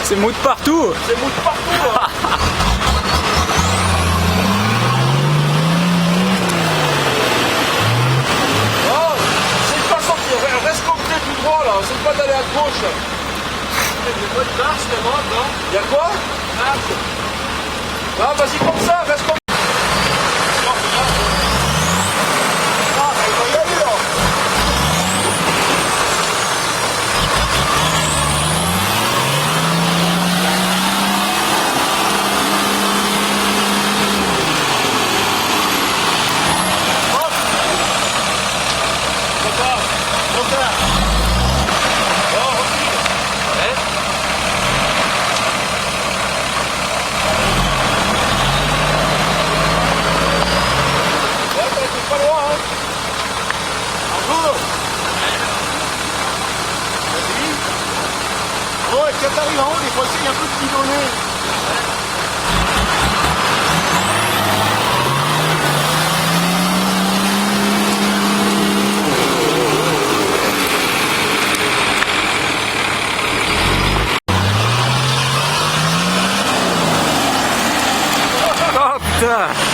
C'est mou de partout. C'est mou de partout là. Oh, c'est pas sortir, reste comme t'es tout droit là, c'est pas d'aller à gauche. Il y a quoi de marche, non? Il y a quoi? Ah, vas-y comme ça, reste comme ça. Ah, il va y aller là. Oh, et quand t'arrives en haut, des fois, il y a un peu de bidonné. Oh putain.